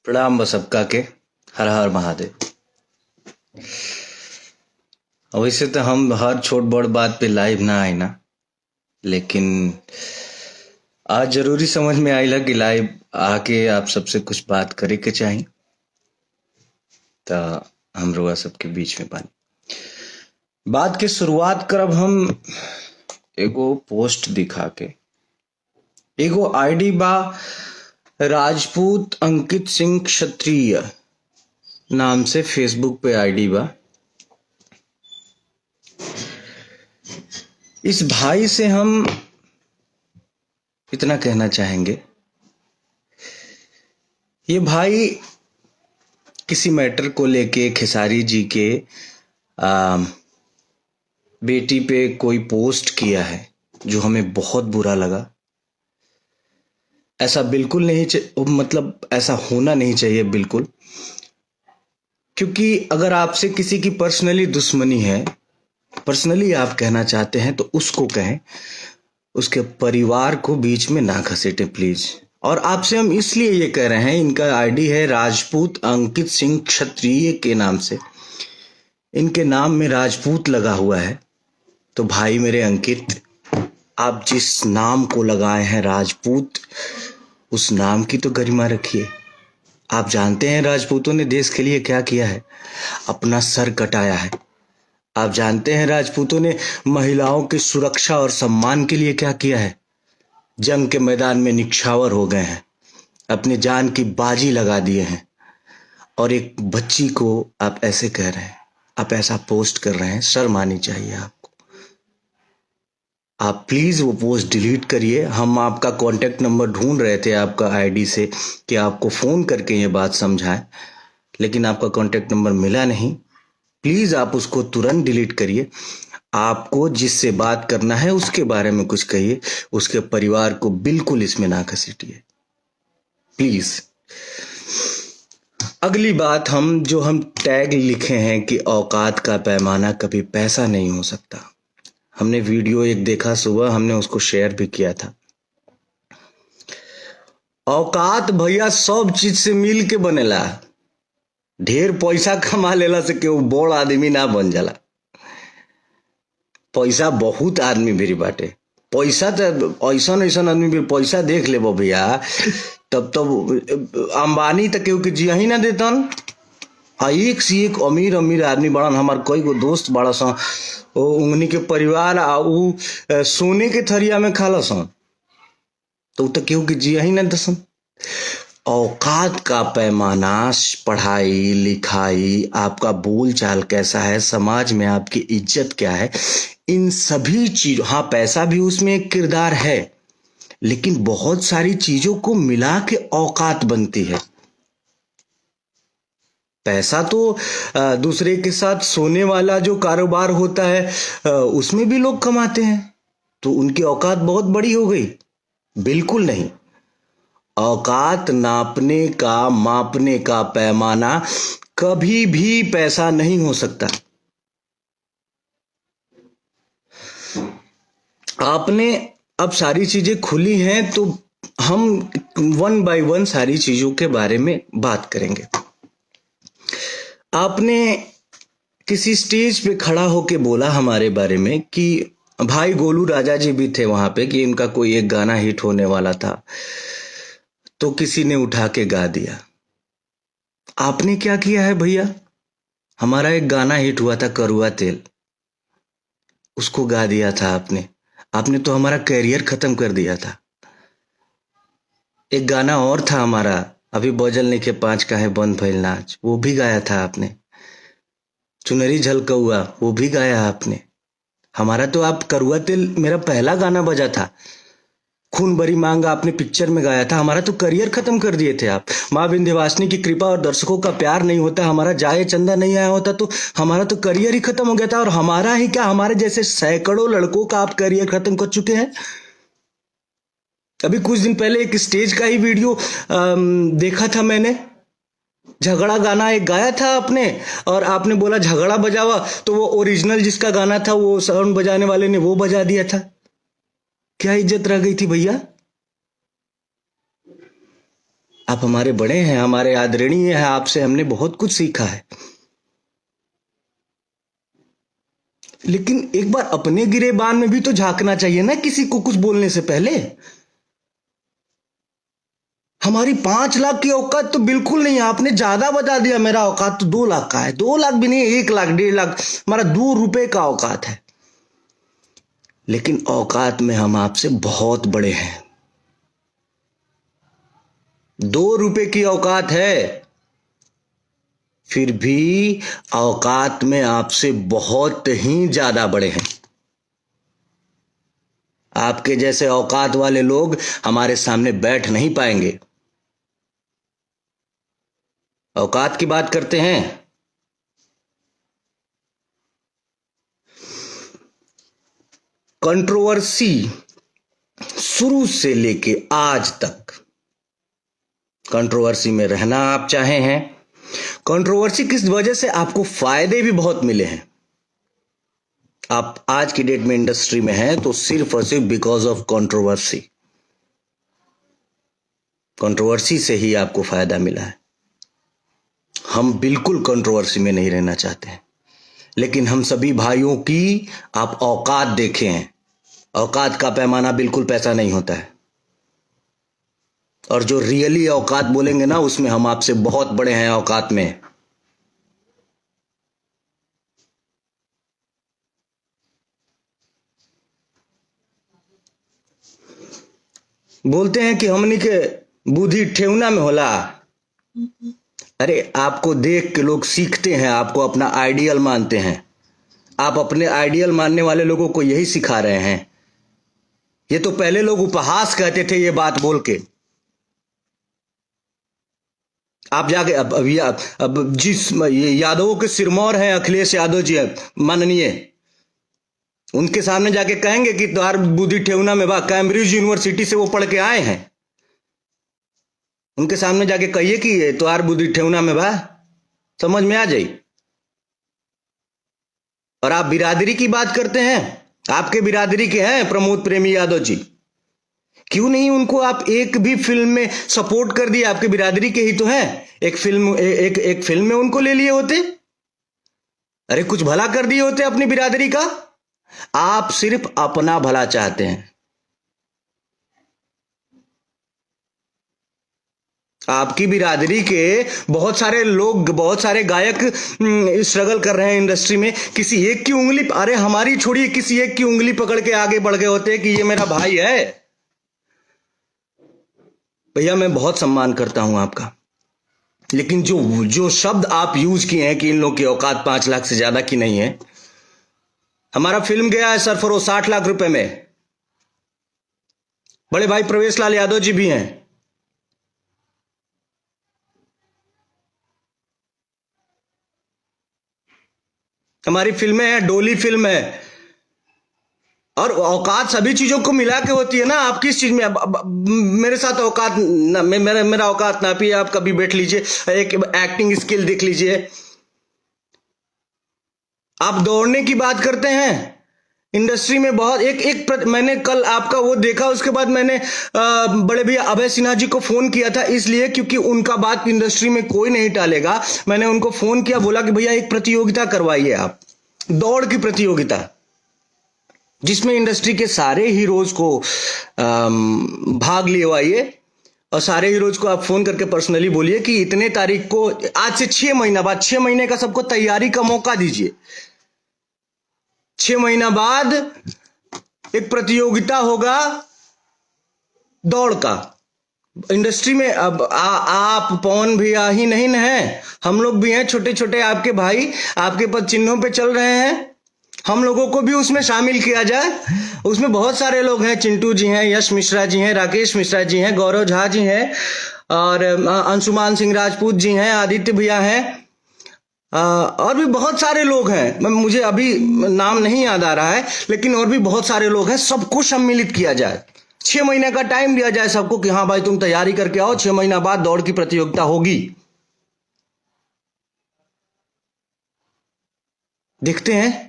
प्रणाम बस सबका के। हर हर महादेव। वैसे तो हम हर छोट बड़ बात पे लाइव ना आए ना, लेकिन आज जरूरी समझ में आइला कि लाइव आके आप सबसे कुछ बात करे के चाही, तो हम रुआ सबके बीच में बानी। बात के शुरुआत करब हम एगो पोस्ट दिखा के। एगो आईडी बा राजपूत अंकित सिंह क्षत्रिय नाम से फेसबुक पे आईडी बा। इस भाई से हम इतना कहना चाहेंगे, ये भाई किसी मैटर को लेके खेसारी जी के बेटी पे कोई पोस्ट किया है जो हमें बहुत बुरा लगा। ऐसा बिल्कुल नहीं मतलब ऐसा होना नहीं चाहिए बिल्कुल, क्योंकि अगर आपसे किसी की पर्सनली दुश्मनी है, पर्सनली आप कहना चाहते हैं तो उसको कहें, उसके परिवार को बीच में ना घसीटे प्लीज। और आपसे हम इसलिए ये कह रहे हैं, इनका आईडी है राजपूत अंकित सिंह क्षत्रिय के नाम से, इनके नाम में राजपूत लगा हुआ है। तो भाई मेरे अंकित, आप जिस नाम को लगाए हैं राजपूत, उस नाम की तो गरिमा रखिए। आप जानते हैं राजपूतों ने देश के लिए क्या किया है, अपना सर कटाया है। आप जानते हैं राजपूतों ने महिलाओं की सुरक्षा और सम्मान के लिए क्या किया है, जंग के मैदान में निछावर हो गए हैं, अपनी जान की बाजी लगा दिए हैं। और एक बच्ची को आप ऐसे कह रहे हैं, आप ऐसा पोस्ट कर रहे हैं, शर्म आनी चाहिए आपको। आप प्लीज वो पोस्ट डिलीट करिए। हम आपका कांटेक्ट नंबर ढूंढ रहे थे आपका आईडी से कि आपको फोन करके ये बात समझाएं, लेकिन आपका कांटेक्ट नंबर मिला नहीं। प्लीज आप उसको तुरंत डिलीट करिए। आपको जिससे बात करना है उसके बारे में कुछ कहिए, उसके परिवार को बिल्कुल इसमें ना घसीटिए प्लीज। अगली बात, हम टैग लिखे हैं कि औकात का पैमाना कभी पैसा नहीं हो सकता। हमने वीडियो एक देखा सुबह, हमने उसको शेयर भी किया था। औकात भैया सब चीज से मिल के बनेला। ढेर पैसा कमा लेला से केहू बड़ आदमी ना बन जाला। पैसा बहुत आदमी भी बाटे, पैसा तो ऐसा आदमी भी पैसा देख ले भैया, तब अंबानी तक केहू के जिया ही ना देतन। एक से एक अमीर अमीर आदमी बड़न। हमार कई गो दोस्त बड़ा सा, उंगनी के परिवार उ सोने के थरिया में खाला सन, तो केहू के जिया ही ना दसन। औकात का पैमाना, पढ़ाई लिखाई, आपका बोल चाल कैसा है, समाज में आपकी इज्जत क्या है, इन सभी चीज, हाँ पैसा भी उसमें एक किरदार है, लेकिन बहुत सारी चीजों को मिला के औकात बनती है। पैसा तो दूसरे के साथ सोने वाला जो कारोबार होता है उसमें भी लोग कमाते हैं, तो उनकी औकात बहुत बड़ी हो गई? बिल्कुल नहीं। औकात नापने का, मापने का पैमाना कभी भी पैसा नहीं हो सकता। आपने अब सारी चीजें खुली हैं, तो हम वन बाय वन सारी चीजों के बारे में बात करेंगे। आपने किसी स्टेज पे खड़ा होके बोला हमारे बारे में कि भाई गोलू राजा जी भी थे वहां पे, कि इनका कोई एक गाना हिट होने वाला था, तो किसी ने उठा के गा दिया। आपने क्या किया है भैया? हमारा एक गाना हिट हुआ था करुआ तेल, उसको गा दिया था आपने। आपने तो हमारा कैरियर खत्म कर दिया था। एक गाना और था हमारा, अभी बजल नहीं के 5 का है बंद भइल नाच, वो भी गाया था आपने। चुनरी झलकौआ, वो भी गाया आपने। हमारा तो आप करुआ तेल मेरा पहला गाना बजा था। खून भरी मांग आपने पिक्चर में गाया था। हमारा तो करियर खत्म कर दिए थे आप। माँ विंध्यवासिनी की कृपा और दर्शकों का प्यार नहीं होता, हमारा जाए चंदा नहीं आया होता, तो हमारा तो करियर ही खत्म हो गया था। और हमारा ही क्या, हमारे जैसे सैकड़ों लड़कों का आप करियर खत्म कर चुके हैं। अभी कुछ दिन पहले एक स्टेज का ही वीडियो देखा था मैंने, झगड़ा गाना एक गाया था आपने, और आपने बोला झगड़ा बजावा, तो वो ओरिजिनल जिसका गाना था वो साउंड बजाने वाले ने वो बजा दिया था। क्या इज्जत रह गई थी भैया? आप हमारे बड़े हैं, हमारे आदरणीय हैं, आपसे हमने बहुत कुछ सीखा है। लेकिन एक बार अपने गिरेबान में भी तो झांकना चाहिए ना, किसी को कुछ बोलने से पहले। हमारी 5 लाख की औकात तो बिल्कुल नहीं है, आपने ज्यादा बता दिया। मेरा औकात तो 2 लाख का है। 2 लाख भी नहीं, 1 लाख 1.5 लाख, हमारा 2 रुपए का औकात है। लेकिन औकात में हम आपसे बहुत बड़े हैं। 2 रुपए की औकात है, फिर भी औकात में आपसे बहुत ही ज्यादा बड़े हैं। आपके जैसे औकात वाले लोग हमारे सामने बैठ नहीं पाएंगे। औकात की बात करते हैं। कंट्रोवर्सी शुरू से लेके आज तक कंट्रोवर्सी में रहना आप चाहे हैं। कंट्रोवर्सी किस वजह से आपको फायदे भी बहुत मिले हैं। आप आज की डेट में इंडस्ट्री में हैं तो सिर्फ और सिर्फ बिकॉज ऑफ कंट्रोवर्सी। कंट्रोवर्सी से ही आपको फायदा मिला है। हम बिल्कुल कंट्रोवर्सी में नहीं रहना चाहते हैं, लेकिन हम सभी भाइयों की आप औकात देखे हैं। औकात का पैमाना बिल्कुल पैसा नहीं होता है, और जो रियली औकात बोलेंगे ना, उसमें हम आपसे बहुत बड़े हैं औकात में। बोलते हैं कि हमनी के बुद्धि ठेहुना में होला। अरे आपको देख के लोग सीखते हैं, आपको अपना आइडियल मानते हैं। आप अपने आइडियल मानने वाले लोगों को यही सिखा रहे हैं। ये तो पहले लोग उपहास कहते थे ये बात बोल के। आप जाके अब जिस ये यादवों के सिरमौर हैं अखिलेश यादव जी माननीय, उनके सामने जाके कहेंगे कि तुम्हार बुद्धि ठेहुना में बा। कैम्ब्रिज यूनिवर्सिटी से वो पढ़ के आए हैं। उनके सामने जाके कहिए कि तुम्हार बुद्धि ठेहुना में बा, समझ में आ जाई। और आप बिरादरी की बात करते हैं, आपके बिरादरी के हैं प्रमोद प्रेमी यादव जी। क्यों नहीं उनको आप एक भी फिल्म में सपोर्ट कर दिए? आपके बिरादरी के ही तो हैं। एक फिल्म में उनको ले लिए होते। अरे कुछ भला कर दिए होते अपनी बिरादरी का। आप सिर्फ अपना भला चाहते हैं। आपकी बिरादरी के बहुत सारे लोग, बहुत सारे गायक स्ट्रगल कर रहे हैं इंडस्ट्री में। किसी एक की उंगली, अरे हमारी छोड़िए, किसी एक की उंगली पकड़ के आगे बढ़ गए होते कि ये मेरा भाई है। भैया मैं बहुत सम्मान करता हूं आपका, लेकिन जो शब्द आप यूज किए हैं कि इन लोगों की औकात 5 लाख से ज्यादा की नहीं है। हमारा फिल्म गया है सरफरोश 60 लाख रुपए में। बड़े भाई प्रवेश लाल यादव जी भी हैं। हमारी फिल्में हैं, डोली फिल्म है। और औकात सभी चीजों को मिला के होती है ना। आप किस चीज में मेरे साथ औकात ना, मेरा औकात ना भी। आप कभी बैठ लीजिए, एक एक्टिंग स्किल देख लीजिए। आप दौड़ने की बात करते हैं इंडस्ट्री में बहुत मैंने कल आपका वो देखा, उसके बाद मैंने बड़े भैया अभय सिन्हा जी को फोन किया था, इसलिए क्योंकि उनका बात इंडस्ट्री में कोई नहीं टालेगा। मैंने उनको फोन किया, बोला कि भैया एक प्रतियोगिता करवाइए आप, दौड़ की प्रतियोगिता, जिसमें इंडस्ट्री के सारे हीरोज को भाग लिवाइए। और सारे हीरोज को आप फोन करके पर्सनली बोलिए कि इतने तारीख को, आज से 6 महीना बाद, 6 महीने का सबको तैयारी का मौका दीजिए। 6 महीना बाद एक प्रतियोगिता होगा दौड़ का। इंडस्ट्री में अब आप पवन भैया ही नहीं है, हम लोग भी हैं, छोटे छोटे आपके भाई आपके पद चिन्हों पे चल रहे हैं। हम लोगों को भी उसमें शामिल किया जाए। उसमें बहुत सारे लोग हैं, चिंटू जी हैं, यश मिश्रा जी हैं, राकेश मिश्रा जी हैं, गौरव झा जी हैं, और अंशुमान सिंह राजपूत जी हैं, आदित्य भैया हैं, और भी बहुत सारे लोग हैं। मुझे अभी नाम नहीं याद आ रहा है, लेकिन और भी बहुत सारे लोग हैं। सबको सम्मिलित किया जाए, 6 महीने का टाइम दिया जाए सबको कि हाँ भाई तुम तैयारी करके आओ, 6 महीना बाद दौड़ की प्रतियोगिता होगी। देखते हैं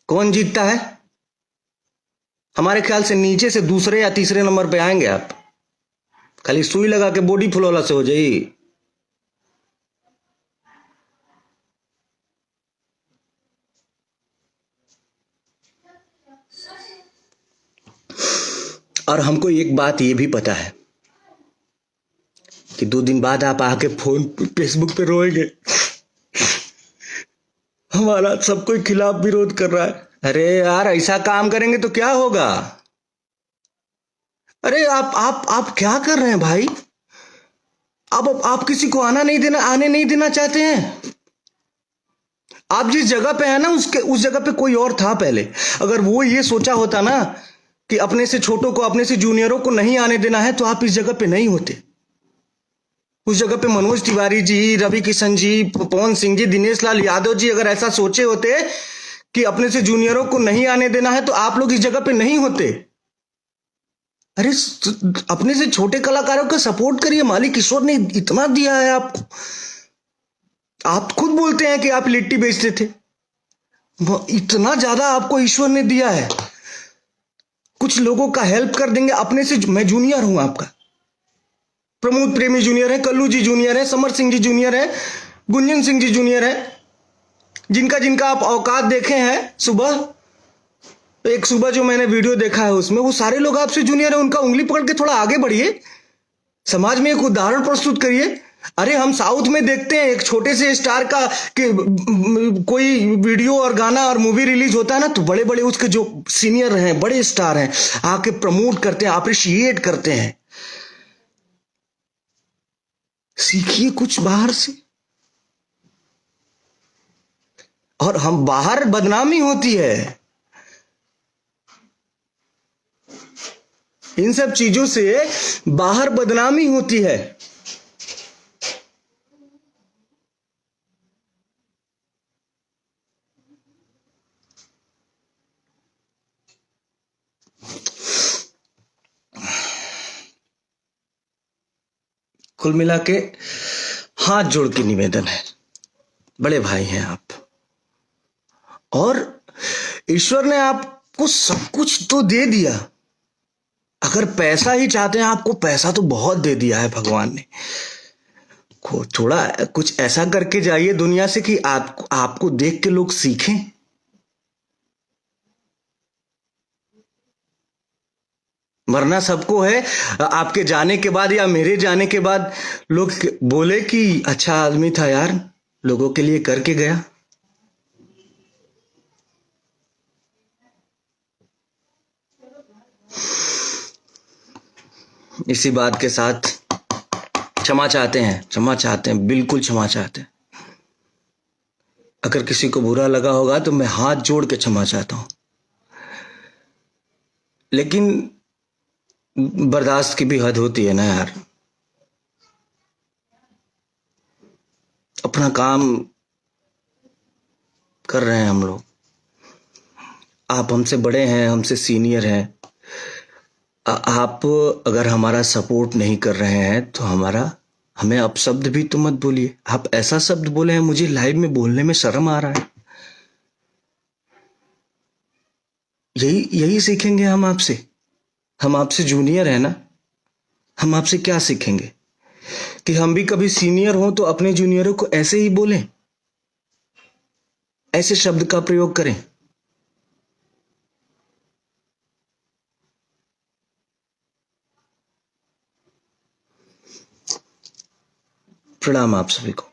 कौन जीतता है। हमारे ख्याल से नीचे से दूसरे या तीसरे नंबर पे आएंगे आप। खाली सुई लगा के बॉडी फुलौला से हो जाई। और हमको एक बात ये भी पता है कि 2 दिन बाद आप आके फोन फेसबुक पे रोएंगे, हमारा सब कोई खिलाफ विरोध कर रहा है। अरे यार, ऐसा काम करेंगे तो क्या होगा? अरे आप क्या कर रहे हैं भाई? आप किसी को आने नहीं देना चाहते हैं। आप जिस जगह पे है ना, उस जगह पे कोई और था पहले। अगर वो ये सोचा होता ना कि अपने से छोटों को, अपने से जूनियरों को नहीं आने देना है, तो आप इस जगह पे नहीं होते। उस जगह पे मनोज तिवारी जी, रवि किशन जी, पवन सिंह जी, दिनेश लाल यादव जी अगर ऐसा सोचे होते कि अपने से जूनियरों को नहीं आने देना है, तो आप लोग इस जगह पे नहीं होते। अरे अपने से छोटे कलाकारों का सपोर्ट करिए, मालिक ईश्वर ने इतना दिया है आपको। आप खुद बोलते हैं कि आप लिट्टी बेचते थे, इतना ज्यादा आपको ईश्वर ने दिया है। कुछ लोगों का हेल्प कर देंगे अपने से। मैं जूनियर हूं आपका, प्रमोद प्रेमी जूनियर है, कल्लू जी जूनियर है, समर सिंह जी जूनियर है, गुंजन सिंह जी जूनियर है। जिनका जिनका आप औकात देखे हैं, सुबह जो मैंने वीडियो देखा है उसमें वो सारे लोग आपसे जूनियर है। उनका उंगली पकड़ के थोड़ा आगे बढ़िए, समाज में एक उदाहरण प्रस्तुत करिए। अरे हम साउथ में देखते हैं एक छोटे से स्टार का कि कोई वीडियो और गाना और मूवी रिलीज होता है ना, तो बड़े बड़े उसके जो सीनियर हैं, बड़े स्टार हैं, आके प्रमोट करते हैं, अप्रिशिएट करते हैं। सीखिए कुछ बाहर से। और हम बाहर बदनामी होती है, इन सब चीजों से बाहर बदनामी होती है। कुल मिला के हाथ जोड़ के निवेदन है, बड़े भाई हैं आप, और ईश्वर ने आपको सब कुछ तो दे दिया। अगर पैसा ही चाहते हैं, आपको पैसा तो बहुत दे दिया है भगवान ने। को थोड़ा कुछ ऐसा करके जाइए दुनिया से कि आपको देख के लोग सीखें। वरना सबको है आपके जाने के बाद या मेरे जाने के बाद लोग बोले कि अच्छा आदमी था यार, लोगों के लिए करके गया। इसी बात के साथ क्षमा चाहते हैं, बिल्कुल क्षमा चाहते हैं। अगर किसी को बुरा लगा होगा तो मैं हाथ जोड़ के क्षमा चाहता हूं, लेकिन बर्दाश्त की भी हद होती है ना यार। अपना काम कर रहे हैं हम लोग, आप हमसे बड़े हैं, हमसे सीनियर हैं। आप अगर हमारा सपोर्ट नहीं कर रहे हैं तो हमें अपशब्द भी तो मत बोलिए। आप ऐसा शब्द बोले हैं, मुझे लाइव में बोलने में शर्म आ रहा है। यही सीखेंगे हम आपसे। हम आपसे जूनियर है ना, हम आपसे क्या सीखेंगे कि हम भी कभी सीनियर हों तो अपने जूनियरों को ऐसे ही बोलें, ऐसे शब्द का प्रयोग करें। प्रणाम आप सभी को।